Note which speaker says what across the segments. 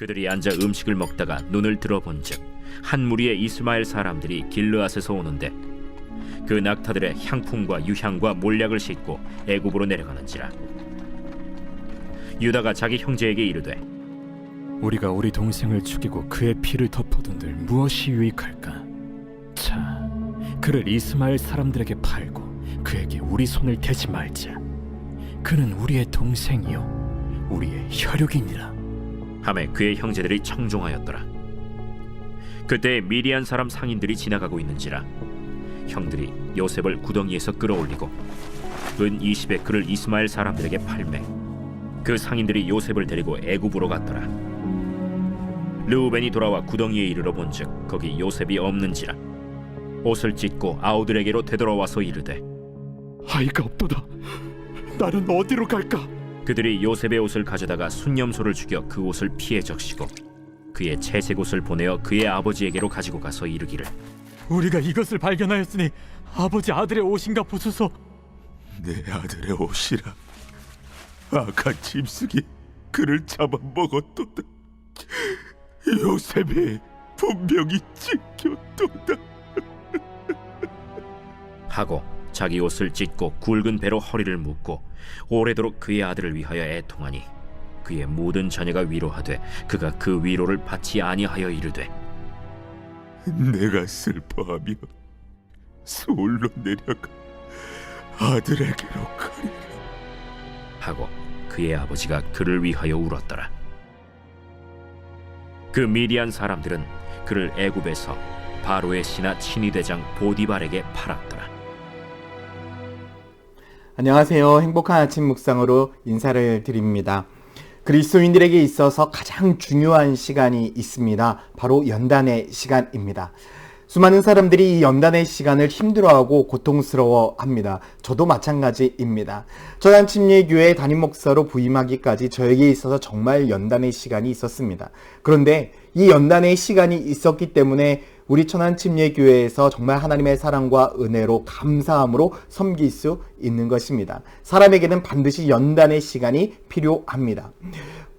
Speaker 1: 그들이 앉아 음식을 먹다가 눈을 들어본즉 한 무리의 이스마엘 사람들이 길르앗에서 오는데 그 낙타들의 향품과 유향과 몰약을 싣고 애굽으로 내려가는지라. 유다가 자기 형제에게 이르되
Speaker 2: 우리가 우리 동생을 죽이고 그의 피를 덮어둔들 무엇이 유익할까? 자, 그를 이스마엘 사람들에게 팔고 그에게 우리 손을 대지 말자. 그는 우리의 동생이요 우리의 혈육이니라.
Speaker 1: 하매 그의 형제들이 청종하였더라. 그때 미디안 사람 상인들이 지나가고 있는지라 형들이 요셉을 구덩이에서 끌어올리고 은 20에 그를 이스마엘 사람들에게 팔매 그 상인들이 요셉을 데리고 애굽으로 갔더라. 르우벤이 돌아와 구덩이에 이르러 본즉 거기 요셉이 없는지라 옷을 찢고 아우들에게로 되돌아와서 이르되
Speaker 2: 아이가 없도다. 나는 어디로 갈까?
Speaker 1: 그들이 요셉의 옷을 가져다가 순념소를 죽여 그 옷을 피에 적시고 그의 채색 옷을 보내어 그의 아버지에게로 가지고 가서 이르기를
Speaker 2: 우리가 이것을 발견하였으니 아버지 아들의 옷인가 보소서.
Speaker 3: 내 아들의 옷이라. 악한 짐승이 그를 잡아먹었도다. 요셉이 분명히 찢겼도다.
Speaker 1: 하고 자기 옷을 찢고 굵은 배로 허리를 묶고 오래도록 그의 아들을 위하여 애통하니 그의 모든 자녀가 위로하되 그가 그 위로를 받지 아니하여 이르되
Speaker 3: 내가 슬퍼하며 서울로 내려가 아들에게로 가리라
Speaker 1: 하고 그의 아버지가 그를 위하여 울었더라. 그 미디안 사람들은 그를 애굽에서 바로의 신하 친위대장 보디발에게 팔았더라.
Speaker 4: 안녕하세요. 행복한 아침 묵상으로 인사를 드립니다. 그리스도인들에게 있어서 가장 중요한 시간이 있습니다. 바로 연단의 시간입니다. 수많은 사람들이 이 연단의 시간을 힘들어하고 고통스러워합니다. 저도 마찬가지입니다. 천안침례교회 담임 목사로 부임하기까지 저에게 있어서 정말 연단의 시간이 있었습니다. 그런데 이 연단의 시간이 있었기 때문에 우리 천안침례교회에서 정말 하나님의 사랑과 은혜로 감사함으로 섬길 수 있는 것입니다. 사람에게는 반드시 연단의 시간이 필요합니다.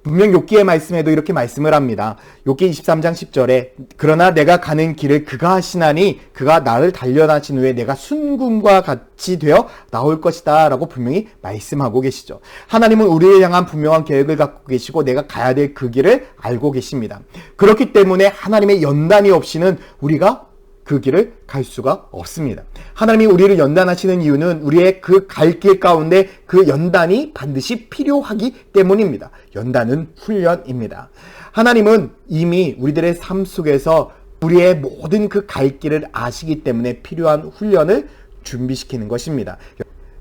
Speaker 4: 분명 욥기의 말씀에도 이렇게 말씀을 합니다. 욥기 23장 10절에 그러나 내가 가는 길을 그가 하시나니 그가 나를 단련하신 후에 내가 순금과 같이 되어 나올 것이다 라고 분명히 말씀하고 계시죠. 하나님은 우리를 향한 분명한 계획을 갖고 계시고 내가 가야 될 그 길을 알고 계십니다. 그렇기 때문에 하나님의 연단이 없이는 우리가 그 길을 갈 수가 없습니다. 하나님이 우리를 연단하시는 이유는 우리의 그 갈 길 가운데 그 연단이 반드시 필요하기 때문입니다. 연단은 훈련입니다. 하나님은 이미 우리들의 삶 속에서 우리의 모든 그 갈 길을 아시기 때문에 필요한 훈련을 준비시키는 것입니다.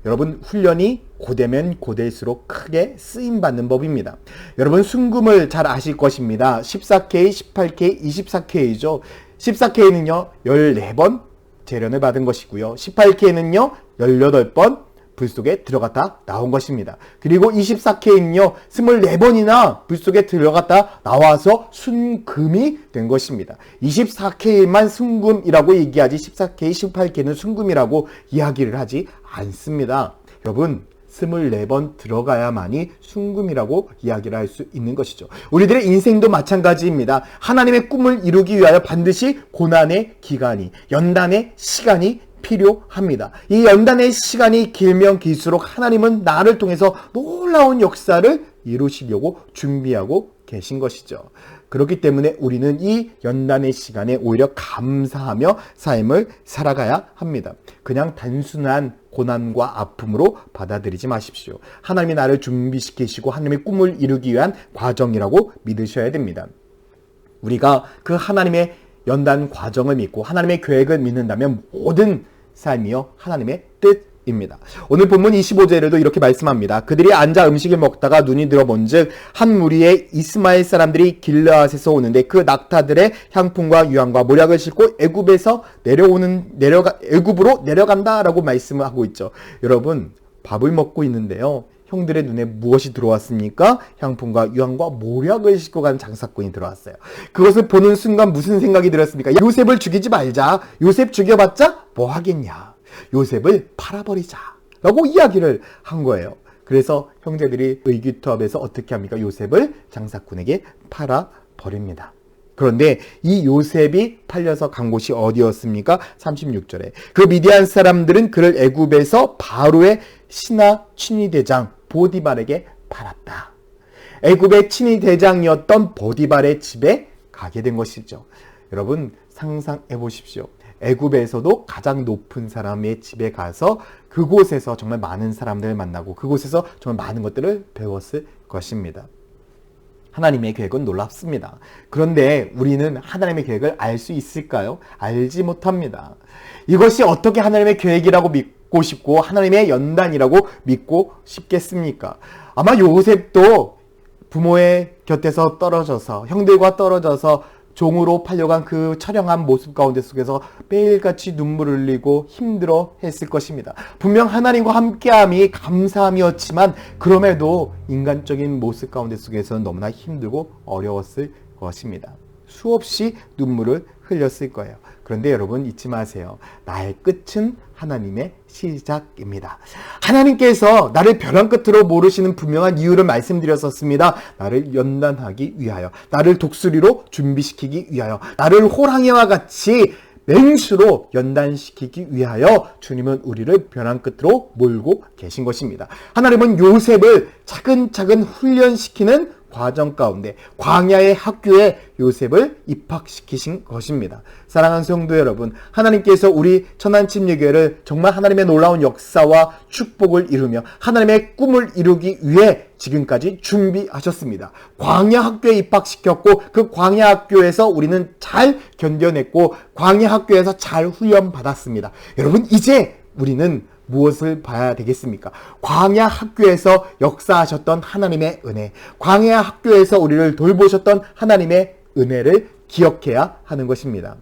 Speaker 4: 여러분, 훈련이 고되면 고될수록 크게 쓰임받는 법입니다. 여러분, 순금을 잘 아실 것입니다. 14K, 18K, 24K죠. 14K는요 14번 재련을 받은 것이고요. 18K는요 18번 불 속에 들어갔다 나온 것입니다. 그리고 24K는요 24번이나 불 속에 들어갔다 나와서 순금이 된 것입니다. 24K만 순금이라고 얘기하지 14K, 18K는 순금이라고 이야기를 하지 않습니다. 여러분, 24번 들어가야만이 순금이라고 이야기를 할 수 있는 것이죠. 우리들의 인생도 마찬가지입니다. 하나님의 꿈을 이루기 위하여 반드시 고난의 기간이, 연단의 시간이 필요합니다. 이 연단의 시간이 길면 길수록 하나님은 나를 통해서 놀라운 역사를 이루시려고 준비하고 계신 것이죠. 그렇기 때문에 우리는 이 연단의 시간에 오히려 감사하며 삶을 살아가야 합니다. 그냥 단순한 고난과 아픔으로 받아들이지 마십시오. 하나님이 나를 준비시키시고 하나님의 꿈을 이루기 위한 과정이라고 믿으셔야 됩니다. 우리가 그 하나님의 연단 과정을 믿고 하나님의 계획을 믿는다면 모든 삶이요 하나님의 뜻입니다. 오늘 본문 25절에도 이렇게 말씀합니다. 그들이 앉아 음식을 먹다가 눈이 들어본즉 한 무리의 이스마엘 사람들이 길르앗에서 오는데 그 낙타들의 향품과 유향과 모략을 싣고 애굽으로 내려간다라고 말씀을 하고 있죠. 여러분, 밥을 먹고 있는데요. 형들의 눈에 무엇이 들어왔습니까? 향품과 유향과 모략을 싣고 가는 장사꾼이 들어왔어요. 그것을 보는 순간 무슨 생각이 들었습니까? 요셉을 죽이지 말자. 요셉 죽여봤자 뭐 하겠냐. 요셉을 팔아버리자 라고 이야기를 한 거예요. 그래서 형제들이 의기투합해서 어떻게 합니까? 요셉을 장사꾼에게 팔아 버립니다. 그런데 이 요셉이 팔려서 간 곳이 어디였습니까? 36절에 그 미디안 사람들은 그를 애굽에서 바로의 신하 친위대장 보디발에게 팔았다. 애굽의 친위대장이었던 보디발의 집에 가게 된 것이죠. 여러분 상상해 보십시오. 애굽에서도 가장 높은 사람의 집에 가서 그곳에서 정말 많은 사람들을 만나고 그곳에서 정말 많은 것들을 배웠을 것입니다. 하나님의 계획은 놀랍습니다. 그런데 우리는 하나님의 계획을 알 수 있을까요? 알지 못합니다. 이것이 어떻게 하나님의 계획이라고 믿고 싶고 하나님의 연단이라고 믿고 싶겠습니까? 아마 요셉도 부모의 곁에서 떨어져서 형들과 떨어져서 종으로 팔려간 그 처량한 모습 가운데 속에서 매일같이 눈물을 흘리고 힘들어 했을 것입니다. 분명 하나님과 함께함이 감사함이었지만 그럼에도 인간적인 모습 가운데 속에서는 너무나 힘들고 어려웠을 것입니다. 수없이 눈물을 흘렸을 거예요. 그런데 여러분 잊지 마세요. 나의 끝은 하나님의 시작입니다. 하나님께서 나를 벼랑 끝으로 모르시는 분명한 이유를 말씀드렸었습니다. 나를 연단하기 위하여, 나를 독수리로 준비시키기 위하여, 나를 호랑이와 같이 맹수로 연단시키기 위하여 주님은 우리를 벼랑 끝으로 몰고 계신 것입니다. 하나님은 요셉을 차근차근 훈련시키는 과정 가운데 광야의 학교에 요셉을 입학시키신 것입니다. 사랑하는 성도 여러분, 하나님께서 우리 천안침례교회를 정말 하나님의 놀라운 역사와 축복을 이루며 하나님의 꿈을 이루기 위해 지금까지 준비하셨습니다. 광야 학교에 입학시켰고 그 광야 학교에서 우리는 잘 견뎌냈고 광야 학교에서 잘 훈련받았습니다. 여러분 이제 우리는 무엇을 봐야 되겠습니까? 광야 학교에서 역사하셨던 하나님의 은혜, 광야 학교에서 우리를 돌보셨던 하나님의 은혜를 기억해야 하는 것입니다.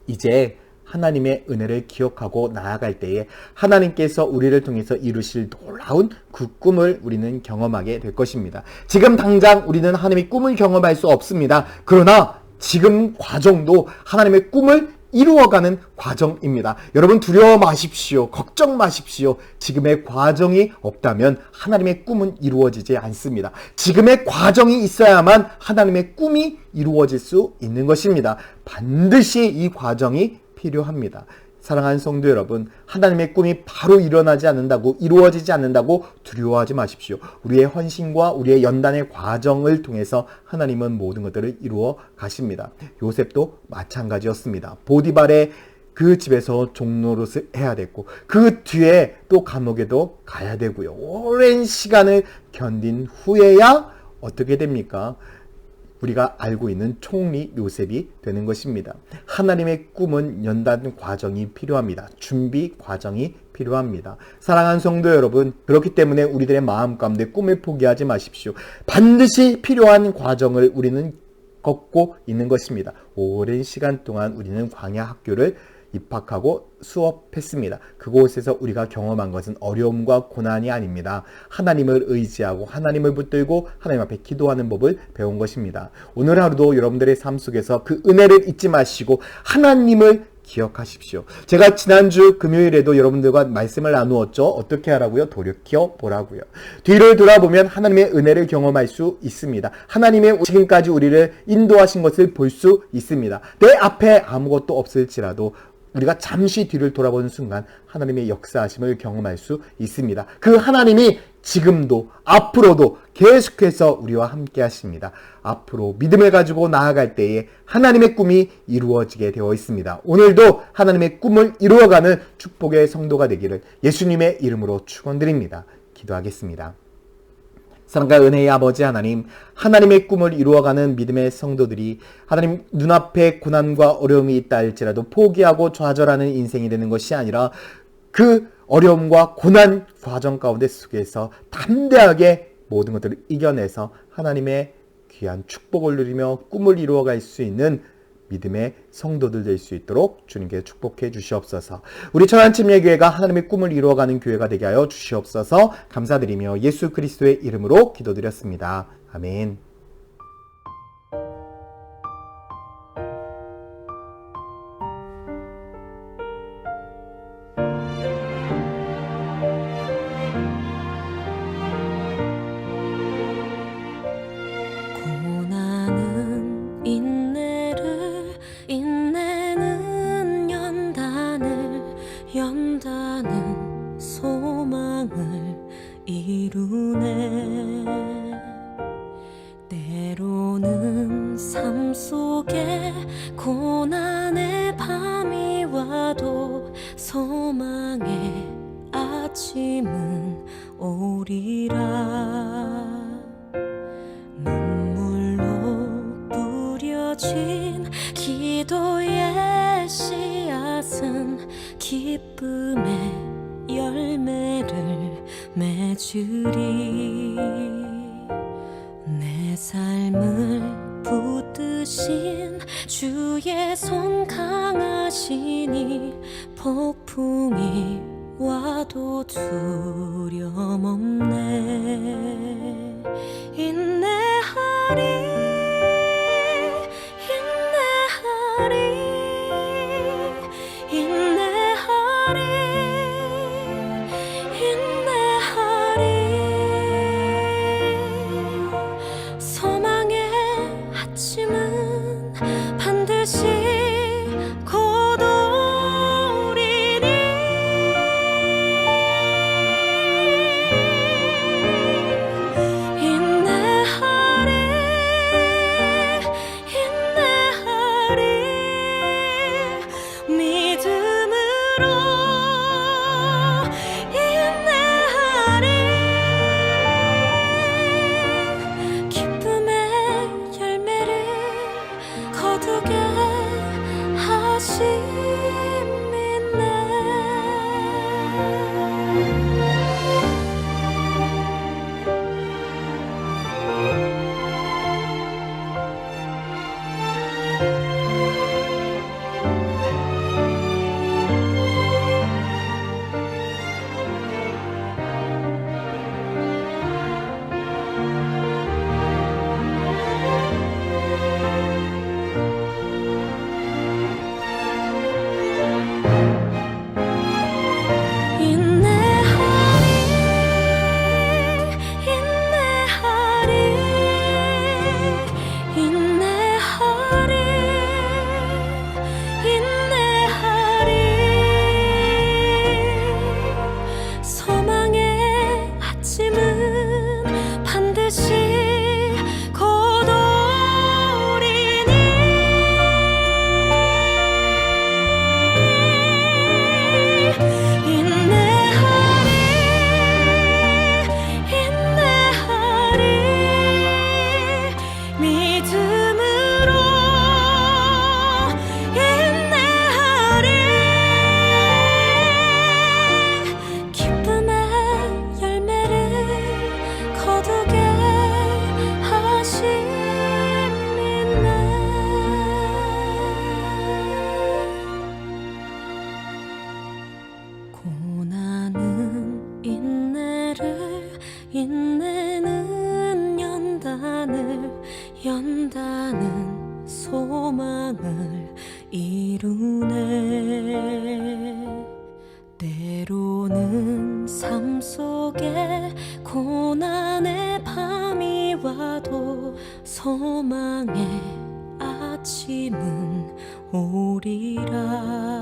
Speaker 4: 이제 하나님의 은혜를 기억하고 나아갈 때에 하나님께서 우리를 통해서 이루실 놀라운 그 꿈을 우리는 경험하게 될 것입니다. 지금 당장 우리는 하나님의 꿈을 경험할 수 없습니다. 그러나 지금 과정도 하나님의 꿈을 이루어가는 과정입니다. 여러분 두려워 마십시오. 걱정 마십시오. 지금의 과정이 없다면 하나님의 꿈은 이루어지지 않습니다. 지금의 과정이 있어야만 하나님의 꿈이 이루어질 수 있는 것입니다. 반드시 이 과정이 필요합니다. 사랑하는 성도 여러분, 하나님의 꿈이 바로 일어나지 않는다고, 이루어지지 않는다고 두려워하지 마십시오. 우리의 헌신과 우리의 연단의 과정을 통해서 하나님은 모든 것들을 이루어 가십니다. 요셉도 마찬가지였습니다. 보디발의 그 집에서 종노릇을 해야 됐고 그 뒤에 또 감옥에도 가야 되고요. 오랜 시간을 견딘 후에야 어떻게 됩니까? 우리가 알고 있는 총리 요셉이 되는 것입니다. 하나님의 꿈은 연단 과정이 필요합니다. 준비 과정이 필요합니다. 사랑하는 성도 여러분, 그렇기 때문에 우리들의 마음 가운데 꿈을 포기하지 마십시오. 반드시 필요한 과정을 우리는 걷고 있는 것입니다. 오랜 시간 동안 우리는 광야 학교를 입학하고 수업했습니다. 그곳에서 우리가 경험한 것은 어려움과 고난이 아닙니다. 하나님을 의지하고 하나님을 붙들고 하나님 앞에 기도하는 법을 배운 것입니다. 오늘 하루도 여러분들의 삶 속에서 그 은혜를 잊지 마시고 하나님을 기억하십시오. 제가 지난주 금요일에도 여러분들과 말씀을 나누었죠. 어떻게 하라고요? 돌이켜 보라고요. 뒤를 돌아보면 하나님의 은혜를 경험할 수 있습니다. 하나님의 지금까지 우리를 인도하신 것을 볼 수 있습니다. 내 앞에 아무것도 없을지라도 우리가 잠시 뒤를 돌아보는 순간 하나님의 역사하심을 경험할 수 있습니다. 그 하나님이 지금도 앞으로도 계속해서 우리와 함께 하십니다. 앞으로 믿음을 가지고 나아갈 때에 하나님의 꿈이 이루어지게 되어 있습니다. 오늘도 하나님의 꿈을 이루어가는 축복의 성도가 되기를 예수님의 이름으로 축원드립니다. 기도하겠습니다. 사랑과 은혜의 아버지 하나님, 하나님의 꿈을 이루어가는 믿음의 성도들이 하나님 눈앞에 고난과 어려움이 있다 할지라도 포기하고 좌절하는 인생이 되는 것이 아니라 그 어려움과 고난 과정 가운데 속에서 담대하게 모든 것들을 이겨내서 하나님의 귀한 축복을 누리며 꿈을 이루어갈 수 있는 믿음의 성도들 될 수 있도록 주님께 축복해 주시옵소서. 우리 천안침례교회가 하나님의 꿈을 이루어가는 교회가 되게 하여 주시옵소서. 감사드리며 예수 그리스도의 이름으로 기도드렸습니다. 아멘.
Speaker 5: 고난은 맺으리. 내 삶을 붙드신 주의 손 강하시니 폭풍이 와도 두려움 없네. 인내하리, 인내하리, 인내하리, 인내하리. 소망의 아침은 반드시 곧 오리니. 인내하리, 인내하리, 믿음으로 인내하리. 기쁨의 열매를 거두게 하심이네. 인내하리, 인내하리, 인내하리, 인내하리. 소망의 아침은 반드시 곧 오리니. 인내하리, 인내하리, 믿음으로 인내하리. 기쁨의 열매를 거두게 하심이네. 고난은 인내를, 인내는 연단을, 연단은 소망을 이루네. 때로는 삶 속에 고난의 밤이 와도 소망의 아침은 오리라.